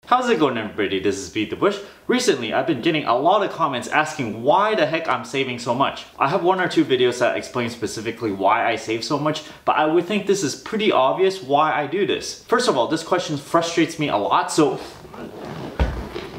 How's it going, everybody? This is BeatTheBush. Recently, I've been getting a lot of comments asking why the heck I'm saving so much. I have one or two videos that explain specifically why I save so much, but I would think this is pretty obvious why I do this. First of all, this question frustrates me a lot, so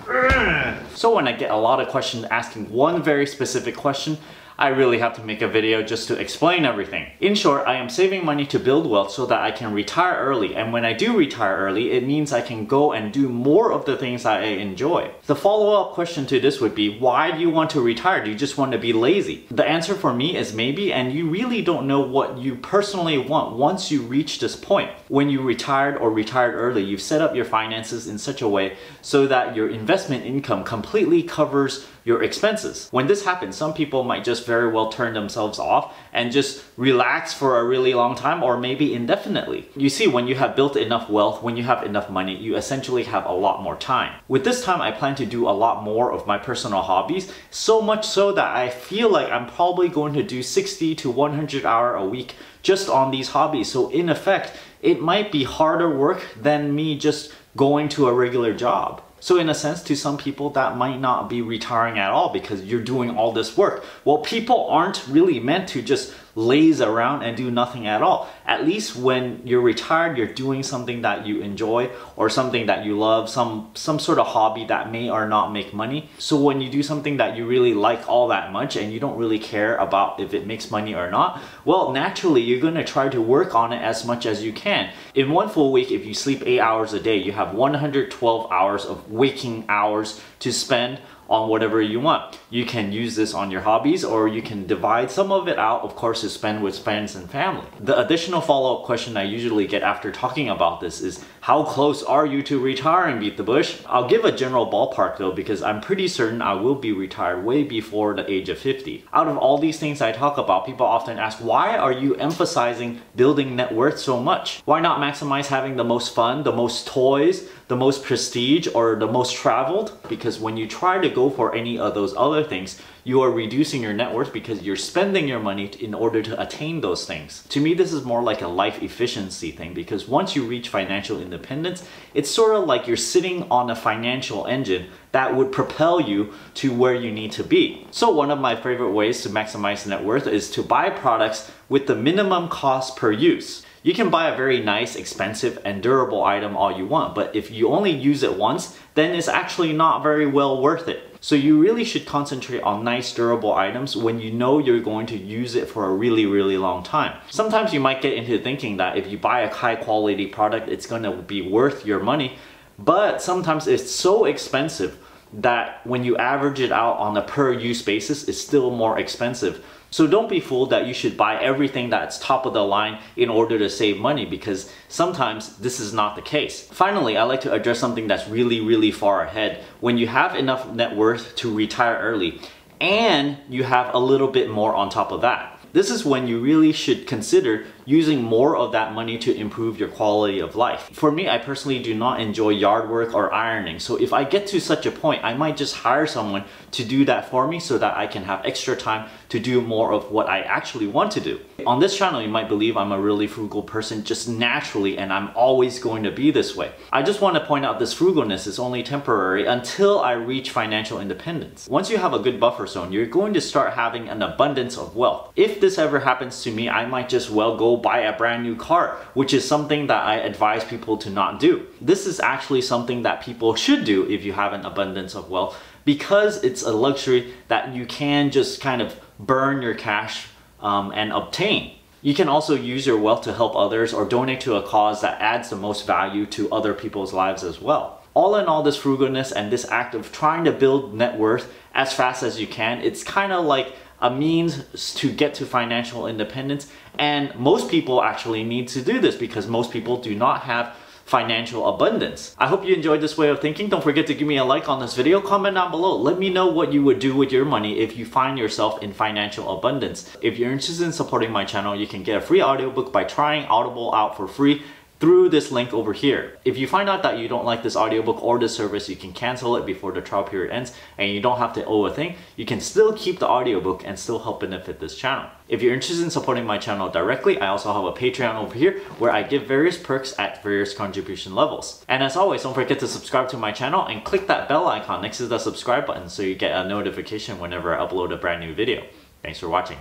when I get a lot of questions asking one very specific question, I really have to make a video just to explain everything. In short, I am saving money to build wealth so that I can retire early, and when I do retire early, it means I can go and do more of the things that I enjoy. The follow-up question to this would be, why do you want to retire? Do you just want to be lazy? The answer for me is maybe, and you really don't know what you personally want once you reach this point. When you retired or retired early, you've set up your finances in such a way so that your investment income completely covers your expenses. When this happens, some people might just very well turn themselves off and just relax for a really long time or maybe indefinitely. You see, when you have built enough wealth, when you have enough money, you essentially have a lot more time. With this time, I plan to do a lot more of my personal hobbies, so much so that I feel like I'm probably going to do 60 to 100 hours a week just on these hobbies. So in effect, it might be harder work than me just going to a regular job. So in a sense, to some people, that might not be retiring at all because you're doing all this work. Well, people aren't really meant to just laze around and do nothing at all. At least when you're retired, you're doing something that you enjoy or something that you love, some sort of hobby that may or not make money. So when you do something that you really like all that much and you don't really care about if it makes money or not, well, naturally, you're gonna try to work on it as much as you can. In one full week, if you sleep 8 hours a day, you have 112 hours of waking hours to spend on whatever you want. You can use this on your hobbies, or you can divide some of it out, of course, to spend with friends and family. The additional follow-up question I usually get after talking about this is, how close are you to retiring, BeatTheBush? I'll give a general ballpark though, because I'm pretty certain I will be retired way before the age of 50. Out of all these things I talk about, people often ask, why are you emphasizing building net worth so much? Why not maximize having the most fun, the most toys, the most prestige, or the most traveled? Because when you try to go for any of those other things, you are reducing your net worth because you're spending your money in order to attain those things. To me, this is more like a life efficiency thing, because once you reach financial independence, it's sort of like you're sitting on a financial engine that would propel you to where you need to be. So one of my favorite ways to maximize net worth is to buy products with the minimum cost per use. You can buy a very nice, expensive, and durable item all you want, but if you only use it once, then it's actually not very well worth it. So you really should concentrate on nice, durable items when you know you're going to use it for a really, really long time. Sometimes you might get into thinking that if you buy a high quality product, it's gonna be worth your money, but sometimes it's so expensive that when you average it out on a per use basis, it's still more expensive. So don't be fooled that you should buy everything that's top of the line in order to save money, because sometimes this is not the case. Finally, I like to address something that's really, really far ahead. When you have enough net worth to retire early and you have a little bit more on top of that, this is when you really should consider using more of that money to improve your quality of life. For me, I personally do not enjoy yard work or ironing. So if I get to such a point, I might just hire someone to do that for me so that I can have extra time to do more of what I actually want to do. On this channel, you might believe I'm a really frugal person just naturally, and I'm always going to be this way. I just want to point out this frugalness is only temporary until I reach financial independence. Once you have a good buffer zone, you're going to start having an abundance of wealth. If this ever happens to me, I might just well go buy a brand new car, which is something that I advise people to not do. This is actually something that people should do if you have an abundance of wealth, because it's a luxury that you can just kind of burn your cash and obtain. You can also use your wealth to help others or donate to a cause that adds the most value to other people's lives as well. All in all, this frugalness and this act of trying to build net worth as fast as you can, it's kind of like a means to get to financial independence, and most people actually need to do this because most people do not have financial abundance. I hope you enjoyed this way of thinking. Don't forget to give me a like on this video, comment down below. Let me know what you would do with your money if you find yourself in financial abundance. If you're interested in supporting my channel, you can get a free audiobook by trying Audible out for free. through this link over here. If you find out that you don't like this audiobook or this service, you can cancel it before the trial period ends, and you don't have to owe a thing. You can still keep the audiobook and still help benefit this channel. If you're interested in supporting my channel directly, I also have a Patreon over here where I give various perks at various contribution levels. And as always, don't forget to subscribe to my channel and click that bell icon next to the subscribe button so you get a notification whenever I upload a brand new video. Thanks for watching.